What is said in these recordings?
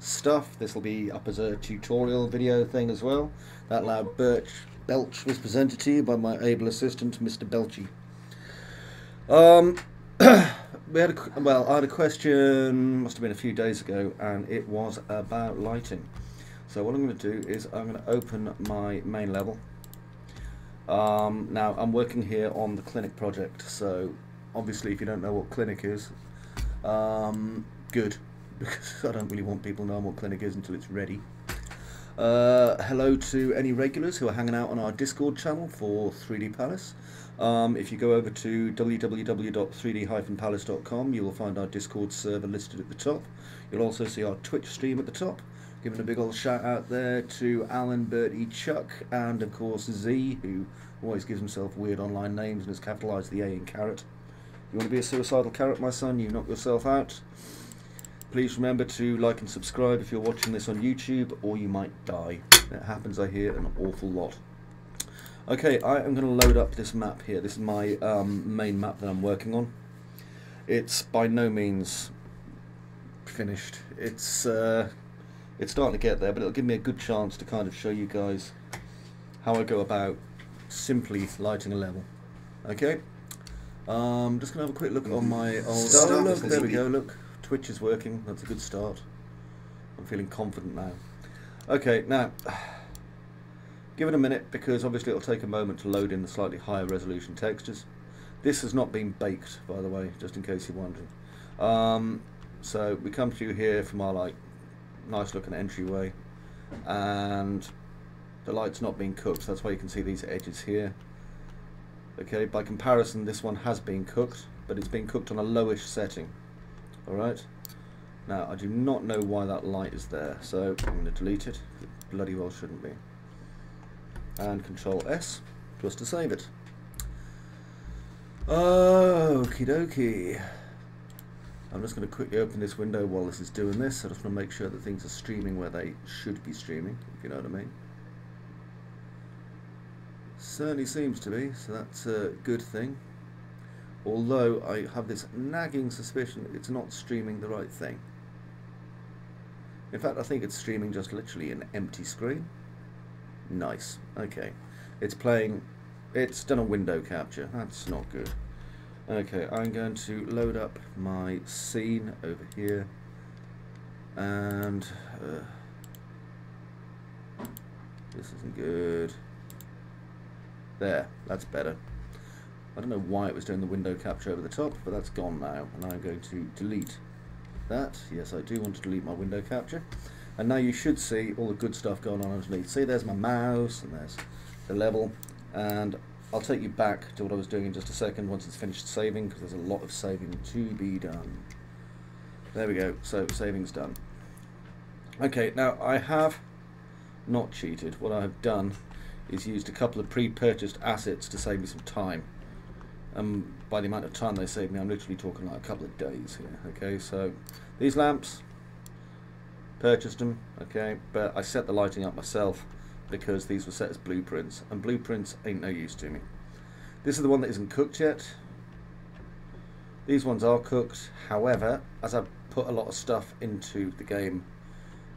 stuff. This will be up as a tutorial video thing as well. That loud belch was presented to you by my able assistant, Mr. Belchy. I had a question, must have been a few days ago, and it was about lighting. So what I'm going to do is I'm going to open my main level. Now I'm working here on the clinic project, so obviously if you don't know what clinic is, good, because I don't really want people knowing what clinic is until it's ready. Hello to any regulars who are hanging out on our Discord channel for 3D Palace. If you go over to www.3d-palace.com, you will find our Discord server listed at the top. You'll also see our Twitch stream at the top. Giving a big old shout out there to Alan, Bertie, Chuck, and of course Z, who always gives himself weird online names and has capitalised the A in carrot. You want to be a suicidal carrot, my son? You knock yourself out. Please remember to like and subscribe if you're watching this on YouTube, or you might die. It happens, I hear, an awful lot. Okay, I am going to load up this map here. This is my main map that I'm working on. It's by no means finished. It's starting to get there, but it'll give me a good chance to kind of show you guys how I go about simply lighting a level. Okay, I'm just going to have a quick look on my old... Oh, look, there we go, look. Twitch is working. That's a good start. I'm feeling confident now. Okay, now, give it a minute, because obviously it'll take a moment to load in the slightly higher resolution textures. This has not been baked, by the way, just in case you're wondering. So we come through here from our nice looking entryway, and the light's not been cooked, so that's why you can see these edges here. Okay, by comparison this one has been cooked, but it's been cooked on a lowish setting. Alright, now I do not know why that light is there, so I'm going to delete it. It bloody well shouldn't be. And Control S just to save it. Okie dokie. I'm just going to quickly open this window while this is doing this. I just want to make sure that things are streaming where they should be streaming, if you know what I mean. Certainly seems to be, so that's a good thing. Although I have this nagging suspicion that it's not streaming the right thing. In fact, I think it's streaming just literally an empty screen. Nice. Okay. It's playing... It's done a window capture. That's not good. Okay, I'm going to load up my scene over here. And... this isn't good. There. That's better. I don't know why it was doing the window capture over the top, but that's gone now, and I'm going to delete that. Yes, I do want to delete my window capture. And now you should see all the good stuff going on underneath. See, there's my mouse, and there's the level, and I'll take you back to what I was doing in just a second once it's finished saving, because there's a lot of saving to be done. There we go, so saving's done. Okay, now I have not cheated. What I have done is used a couple of pre-purchased assets to save me some time. By the amount of time they saved me, I'm literally talking like a couple of days here. Okay, so these lamps, purchased them, okay, but I set the lighting up myself because these were set as blueprints, and blueprints ain't no use to me. This is the one that isn't cooked yet. These ones are cooked, however, as I've put a lot of stuff into the game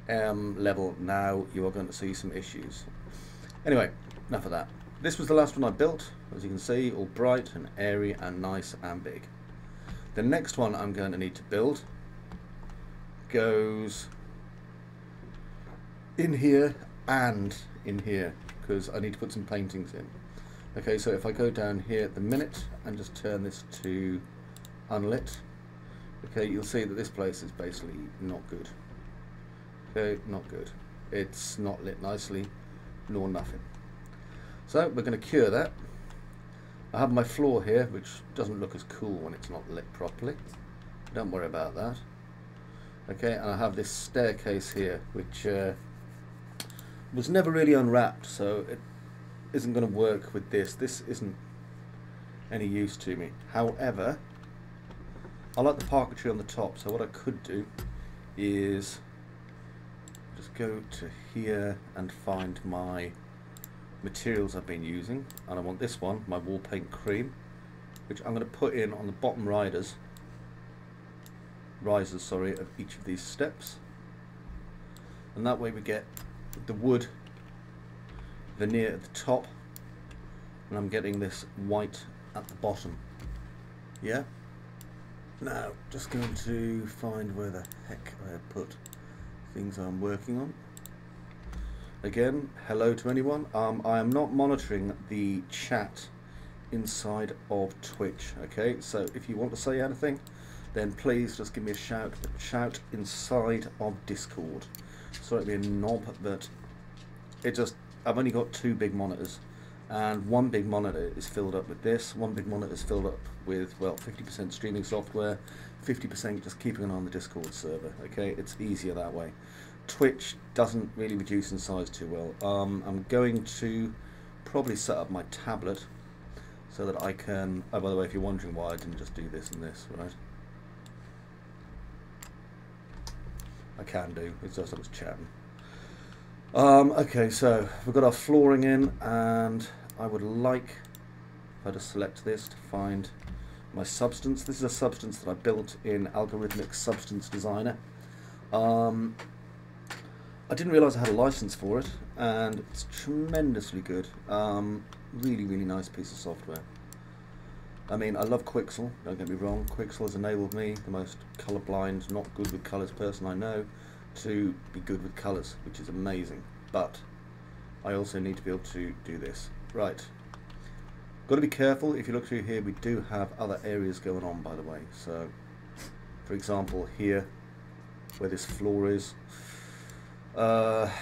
level now, you are going to see some issues. Anyway, enough of that. This was the last one I built, as you can see, all bright and airy and nice and big. The next one I'm going to need to build goes in here and in here, because I need to put some paintings in. Okay, so if I go down here at the minute and just turn this to unlit, okay, you'll see that this place is basically not good. Okay, not good. It's not lit nicely, nor nothing. So we're going to cure that. I have my floor here, which doesn't look as cool when it's not lit properly. Don't worry about that. Okay, and I have this staircase here, which was never really unwrapped, so it isn't going to work with this. This isn't any use to me. However, I like the parquetry on the top, so what I could do is just go to here and find my materials I've been using, and I want this one, my wall paint cream, which I'm going to put in on the bottom risers of each of these steps. and that way we get the wood veneer at the top, and I'm getting this white at the bottom. Yeah. Now, just going to find where the heck I have put things I'm working on. Again, hello to anyone. I am not monitoring the chat inside of Twitch, okay? So if you want to say anything, then please just give me a shout, but shout inside of Discord. Sorry to be a knob, but I've only got 2 big monitors, and one big monitor is filled up with this, one big monitor is filled up with, well, 50% streaming software, 50% just keeping an eye on the Discord server, okay? It's easier that way. Twitch doesn't really reduce in size too well. I'm going to probably set up my tablet so that I can, oh, by the way, if you're wondering why I didn't just do this and this, right? I can do, it's just I was chatting. Okay, so we've got our flooring in, and I would like, if I just select this to find my substance. This is a substance that I built in Algorithmic Substance Designer. I didn't realise I had a license for it, and it's tremendously good. Really, really nice piece of software. I mean, I love Quixel, don't get me wrong. Quixel has enabled me, the most colourblind, not good with colours person I know, to be good with colours, which is amazing. But I also need to be able to do this. Right. Got to be careful. If you look through here, we do have other areas going on, by the way. So, for example, here, where this floor is, another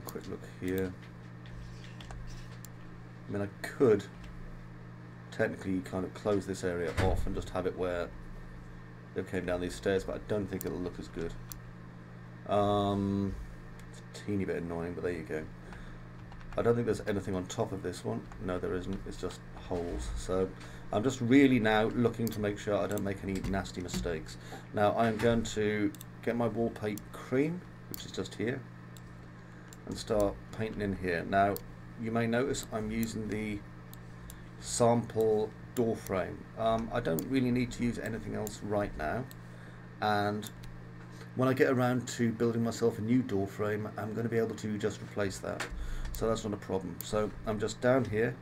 quick look here. I mean, I could technically kind of close this area off and just have it where they came down these stairs, but I don't think it'll look as good. It's a teeny bit annoying, but there you go. I don't think there's anything on top of this one. No, there isn't. It's just holes. So I'm just really now looking to make sure I don't make any nasty mistakes. Now I am going to get my wall paint cream, which is just here, and start painting in here. Now you may notice I'm using the sample door frame. I don't really need to use anything else right now, and when I get around to building myself a new door frame, I'm going to be able to just replace that, so that's not a problem. So I'm just down here,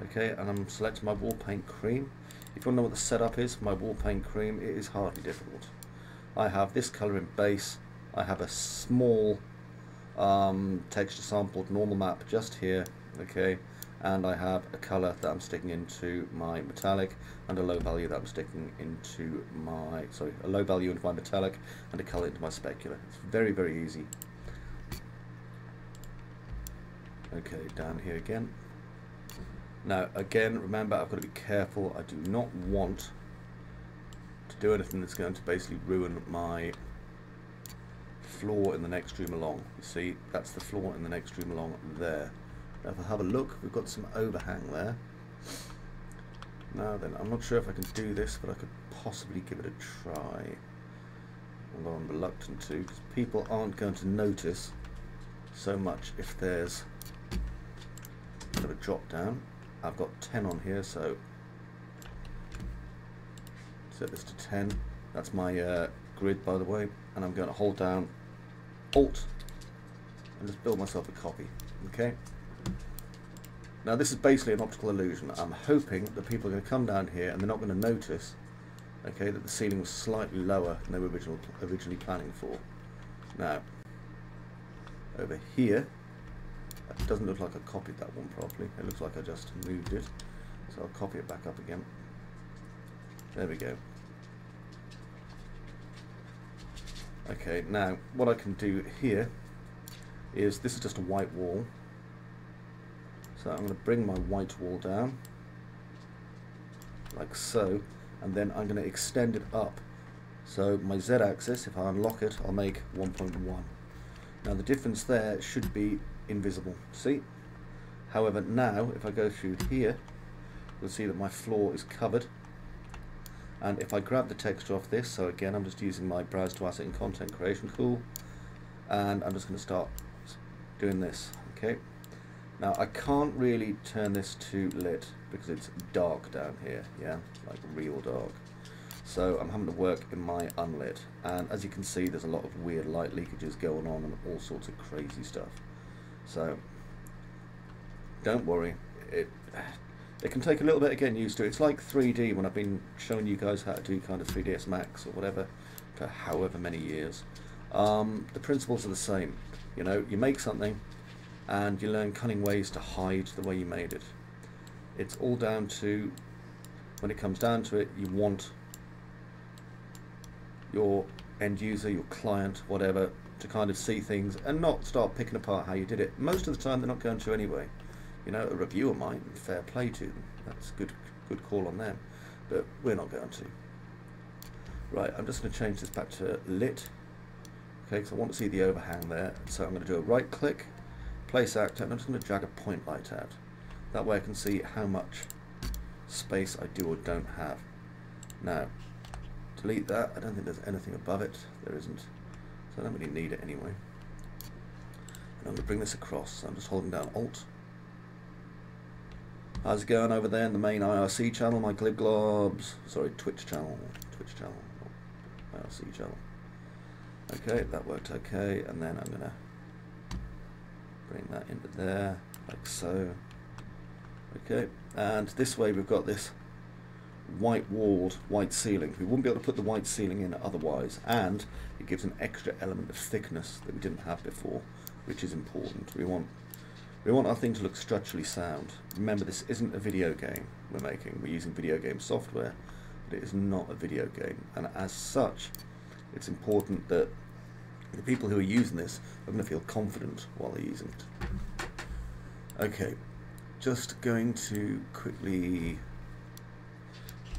okay, and I'm selecting my wall paint cream. If you want to know what the setup is for my wall paint cream, it is hardly difficult. I have this colour in base, I have a small texture sampled normal map just here, okay, and I have a colour that I'm sticking into my metallic and a low value that I'm sticking into my, sorry, a low value into my metallic and a colour into my specular. It's very, very easy. Okay, down here again. Now again, remember, I've got to be careful. I do not want to do anything that's going to basically ruin my floor in the next room along. You see, that's the floor in the next room along there. Now if I have a look, we've got some overhang there. Now then, I'm not sure if I can do this, but I could possibly give it a try. Although I'm reluctant to, because people aren't going to notice so much if there's a bit of a drop down. I've got 10 on here, so set this to 10. That's my grid, by the way, and I'm going to hold down Alt and just build myself a copy. Okay. Now this is basically an optical illusion. I'm hoping that people are going to come down here and they're not going to notice, okay, that the ceiling was slightly lower than they were originally planning for. Now, over here, it doesn't look like I copied that one properly. It looks like I just moved it. So I'll copy it back up again. There we go. Okay, now what I can do here is, this is just a white wall. So I'm going to bring my white wall down, like so, and then I'm going to extend it up. So my Z-axis, if I unlock it, I'll make 1.1. Now the difference there should be invisible, see? However, now if I go through here, you'll see that my floor is covered. And if I grab the texture off this, so again I'm just using my browse to asset and content creation tool, and I'm just going to start doing this, okay? Now I can't really turn this to lit because it's dark down here, yeah, like real dark. So I'm having to work in my unlit, and as you can see there's a lot of weird light leakages going on and all sorts of crazy stuff. So don't worry, it can take a little bit of getting used to. It's like 3D when I've been showing you guys how to do kind of 3ds Max or whatever for however many years. The principles are the same. You know, you make something and you learn cunning ways to hide the way you made it. It's all down to, when it comes down to it, you want your end user, your client, whatever, to kind of see things and not start picking apart how you did it. Most of the time they're not going to anyway. You know, a reviewer might, and fair play to them. That's good call on them. But we're not going to. Right, I'm just going to change this back to lit. Okay, because I want to see the overhang there. So I'm going to do a right click, place actor, and I'm just going to drag a point light out. That way I can see how much space I do or don't have. Now, delete that. I don't think there's anything above it. There isn't. So I don't really need it anyway. And I'm going to bring this across. So I'm just holding down Alt. How's it going over there in the main IRC channel, my glibglobs? Sorry, Twitch channel, IRC channel. Okay, that worked okay, and then I'm gonna bring that into there, like so. Okay, and this way we've got this white walled, white ceiling. We wouldn't be able to put the white ceiling in otherwise, and it gives an extra element of thickness that we didn't have before, which is important. We want our thing to look structurally sound. Remember, this isn't a video game we're making. We're using video game software, but it is not a video game. And as such, it's important that the people who are using this are going to feel confident while they're using it. Okay, just going to quickly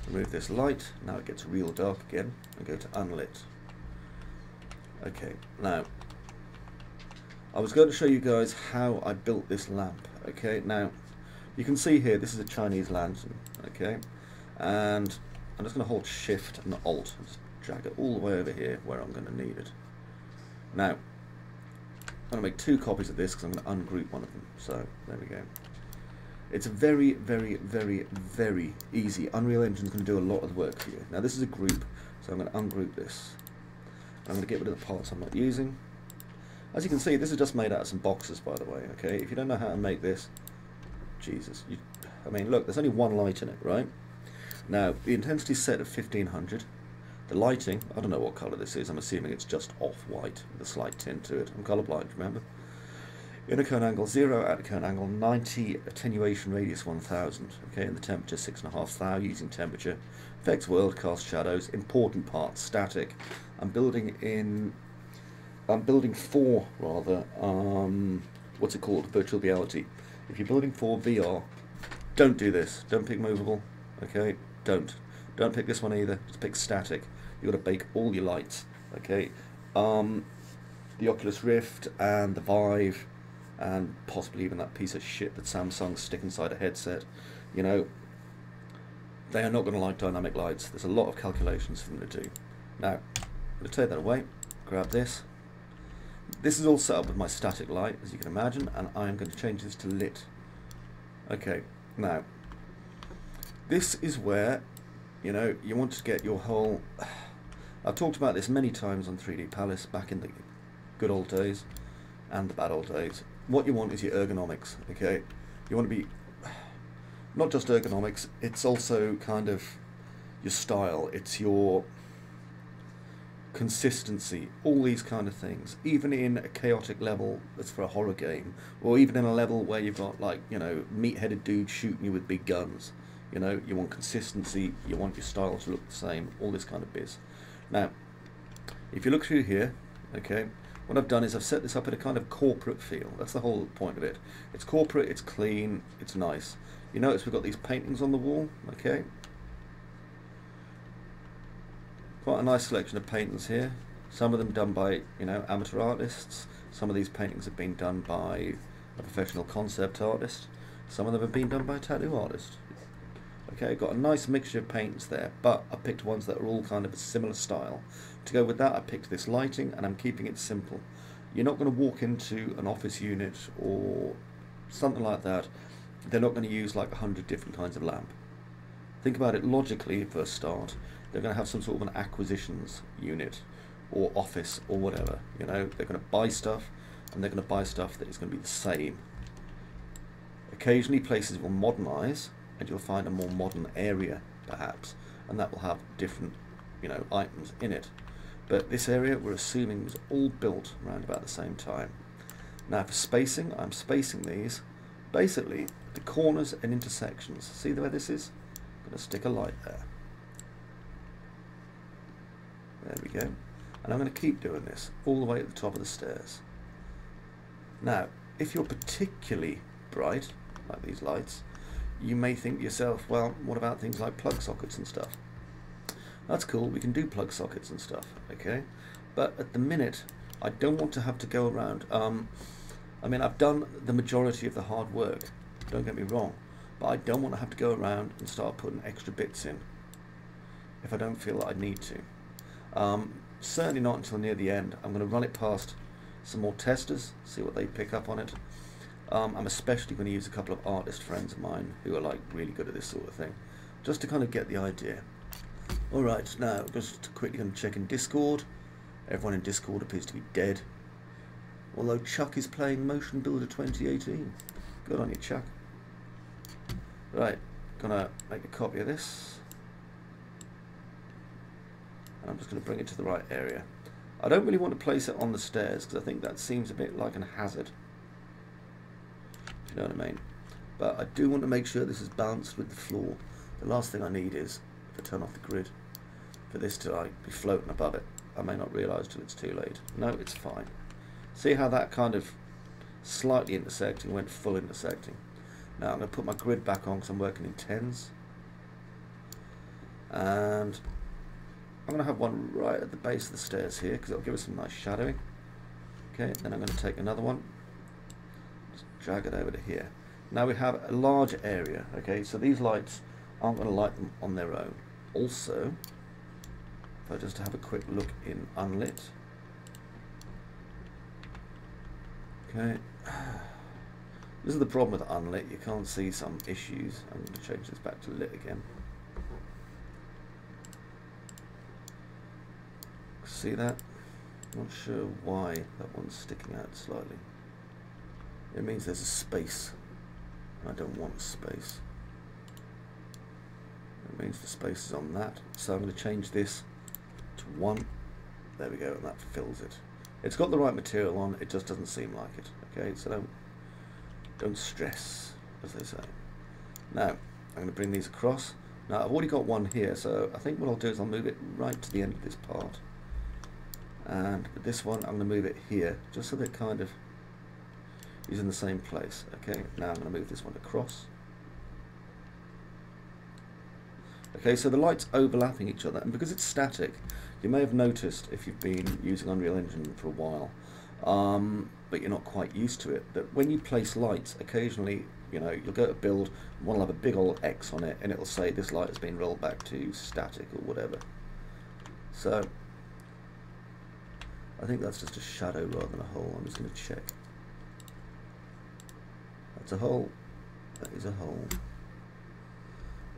remove this light. Now it gets real dark again, and go to unlit. Okay, now I was going to show you guys how I built this lamp. Okay, now you can see here this is a Chinese lantern. Okay, and I'm just going to hold Shift and Alt and just drag it all the way over here where I'm going to need it. Now I'm going to make 2 copies of this because I'm going to ungroup one of them. So there we go. It's very, very, very, very easy. Unreal Engine's going to do a lot of the work for you. Now this is a group, so I'm going to ungroup this. I'm going to get rid of the parts I'm not using. As you can see, this is just made out of some boxes, by the way, okay? If you don't know how to make this, Jesus. I mean, look, there's only one light in it, right? Now, the intensity is set at 1500. The lighting, I don't know what colour this is. I'm assuming it's just off-white with a slight tint to it. I'm colourblind, remember? Inner cone angle 0, outer cone angle 90, attenuation radius 1000, okay? And the temperature 6.5 thou using temperature. Effects world, cast shadows, important parts, static. I'm building 4 rather, what's it called, virtual reality. If you're building 4 VR, don't do this. Don't pick movable, okay? Don't pick this one either. Just pick static. You've got to bake all your lights, okay? The Oculus Rift and the Vive and possibly even that piece of shit that Samsung stick inside a headset, you know, they are not going to like dynamic lights. There's a lot of calculations for them to do. Now, I'm going to take that away, grab this. This is all set up with my static light, as you can imagine, and I'm going to change this to lit. Okay, now, this is where, you know, you want to get your whole... I've talked about this many times on 3D Palace back in the good old days and the bad old days. What you want is your ergonomics, okay? You want to be... not just ergonomics, it's also kind of your style, it's your consistency, all these kind of things. Even in a chaotic level that's for a horror game, or even in a level where you've got, like, you know, meat-headed dudes shooting you with big guns, you know, you want consistency, you want your style to look the same, all this kind of biz. Now, if you look through here, okay, what I've done is I've set this up in a kind of corporate feel. That's the whole point of it. It's corporate, it's clean, it's nice. You notice we've got these paintings on the wall, okay? Quite a nice selection of paintings here. Some of them done by, you know, amateur artists. Some of these paintings have been done by a professional concept artist. Some of them have been done by a tattoo artist. Okay, got a nice mixture of paints there, but I picked ones that are all kind of a similar style. To go with that, I picked this lighting, and I'm keeping it simple. You're not going to walk into an office unit or something like that. They're not going to use like 100 different kinds of lamp. Think about it logically for a start. they're going to have some sort of an acquisitions unit or office or whatever. You know, they're going to buy stuff, and they're going to buy stuff that is going to be the same. Occasionally places will modernise, and you'll find a more modern area perhaps, and that will have different, you know, items in it. But this area we're assuming was all built around about the same time. Now for spacing, I'm spacing these basically the corners and intersections. See where this is? I'm going to stick a light there. There we go. And I'm going to keep doing this all the way at the top of the stairs. Now, if you're particularly bright, like these lights, you may think to yourself, well, what about things like plug sockets and stuff? That's cool, we can do plug sockets and stuff, okay? But at the minute, I don't want to have to go around. I mean, I've done the majority of the hard work, don't get me wrong, but I don't want to have to go around and start putting extra bits in if I don't feel that I need to. Certainly not until near the end. I'm going to run it past some more testers, see what they pick up on it. I'm especially going to use a couple of artist friends of mine who are like really good at this sort of thing, just to kind of get the idea. Alright, now just quickly going to check in Discord. Everyone in Discord appears to be dead, although Chuck is playing Motion Builder 2018. Good on you, Chuck. Right, gonna make a copy of this. I'm just going to bring it to the right area. I don't really want to place it on the stairs because I think that seems a bit like an hazard. You know what I mean? But I do want to make sure this is balanced with the floor. The last thing I need is, if I turn off the grid, for this to like be floating above it. I may not realise till it's too late. No, it's fine. See how that kind of slightly intersecting went full intersecting. Now I'm going to put my grid back on because I'm working in tens. And I'm going to have one right at the base of the stairs here because it'll give us some nice shadowing. Okay, then I'm going to take another one, just drag it over to here. Now we have a large area. Okay, so these lights aren't going to light them on their own. Also, if I just have a quick look in unlit. Okay, this is the problem with unlit. You can't see some issues. I'm going to change this back to lit again. See that? Not sure why that one's sticking out slightly. It means there's a space. I don't want a space. It means the space is on that. So I'm going to change this to 1. There we go, and that fills it. It's got the right material on, it just doesn't seem like it. Okay, so don't stress, as they say. Now, I'm going to bring these across. Now, I've already got one here, so I think what I'll do is I'll move it right to the end of this part. And with this one, I'm going to move it here, just so that it kind of is in the same place. Okay, now I'm going to move this one across. Okay, so the lights overlapping each other, and because it's static, you may have noticed if you've been using Unreal Engine for a while, but you're not quite used to it, that when you place lights, occasionally, you know, you'll go to build, and one will have a big old X on it, and it'll say this light has been rolled back to static or whatever. So I think that's just a shadow rather than a hole. I'm just going to check. That's a hole. That is a hole.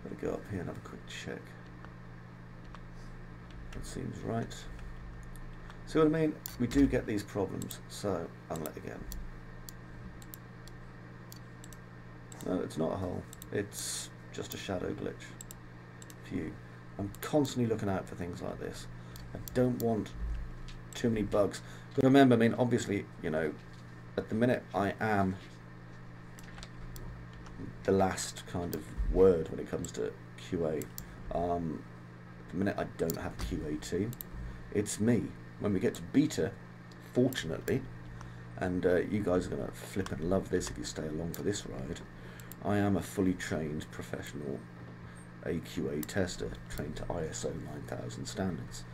Gotta go up here and have a quick check. That seems right. See what I mean? We do get these problems, so unlit again. No, it's not a hole. It's just a shadow glitch. Phew. I'm constantly looking out for things like this. I don't want too many bugs. But remember, I mean, obviously, you know, at the minute I am the last kind of word when it comes to QA. At the minute I don't have a QA team. It's me. When we get to beta, fortunately, and you guys are going to flip and love this if you stay along for this ride, I am a fully trained professional AQA tester, trained to ISO 9000 standards.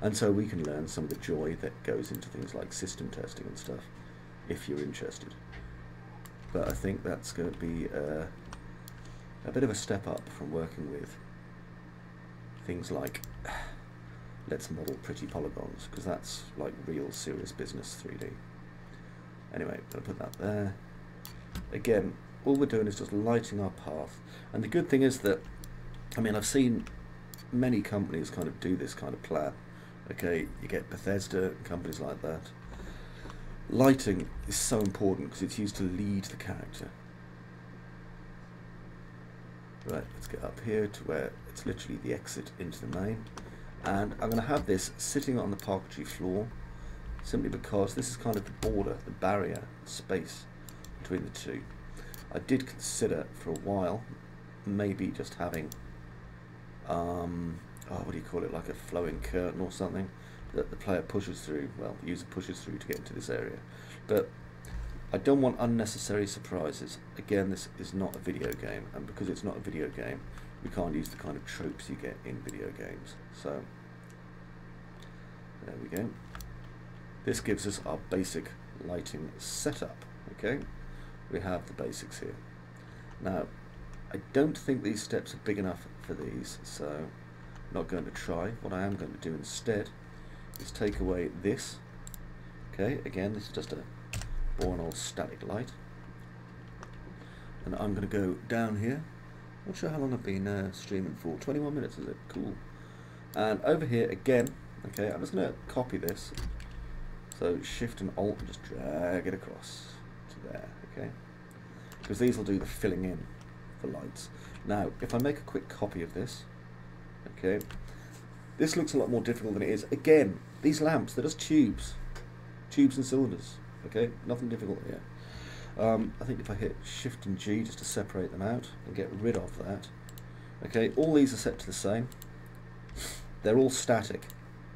And so we can learn some of the joy that goes into things like system testing and stuff, if you're interested. But I think that's going to be a bit of a step up from working with things like let's model pretty polygons, because that's like real serious business 3D. Anyway, I'm going to put that there. Again, all we're doing is just lighting our path. And the good thing is that, I mean, I've seen many companies kind of do this kind of plan. Okay, you get Bethesda and companies like that. Lighting is so important because it's used to lead the character. Right, let's get up here to where it's literally the exit into the main. And I'm going to have this sitting on the parquetry floor simply because this is kind of the border, the barrier, the space between the two. I did consider for a while maybe just having what do you call it, like a flowing curtain or something that the player pushes through, well, the user pushes through to get into this area. But I don't want unnecessary surprises. Again, this is not a video game, and because it's not a video game, we can't use the kind of tropes you get in video games. So there we go. This gives us our basic lighting setup. Okay, we have the basics here. Now, I don't think these steps are big enough for these, so I'm not going to try. What I am going to do instead is take away this. Okay, again, this is just a boring old static light. And I'm going to go down here. Not sure how long I've been streaming for. 21 minutes, is it? Cool. And over here again, okay, I'm just going to copy this. So Shift and Alt and just drag it across to there, okay? Because these will do the filling in for lights. Now, if I make a quick copy of this, okay, this looks a lot more difficult than it is. Again, these lamps, they're just tubes and cylinders, okay, nothing difficult here. I think if I hit Shift and G just to separate them out and get rid of that, okay, all these are set to the same. They're all static,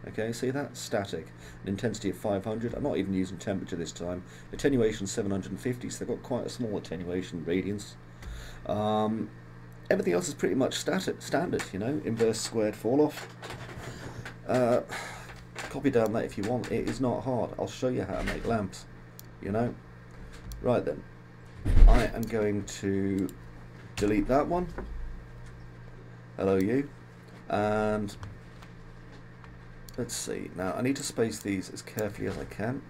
okay, see that? Static. An intensity of 500, I'm not even using temperature this time. Attenuation 750, so they've got quite a small attenuation radiance. Everything else is pretty much standard, you know, inverse squared fall off. Copy down that if you want. It is not hard. I'll show you how to make lamps, you know. Right then, I am going to delete that one. Hello you. And let's see. Now I need to space these as carefully as I can.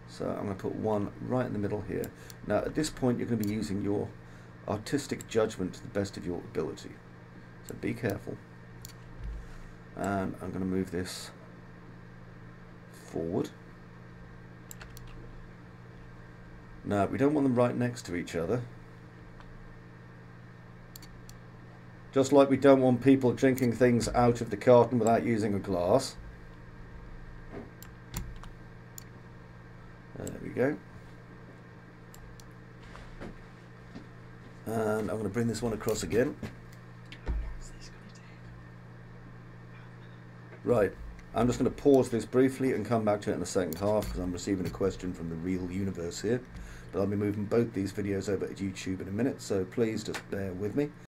So I'm going to put one right in the middle here. Now at this point you're going to be using your artistic judgment to the best of your ability, so be careful. And I'm going to move this forward. Now we don't want them right next to each other, just like we don't want people drinking things out of the carton without using a glass. There we go. And I'm going to bring this one across again. Right, I'm just going to pause this briefly and come back to it in the second half because I'm receiving a question from the real universe here. But I'll be moving both these videos over to YouTube in a minute, so please just bear with me.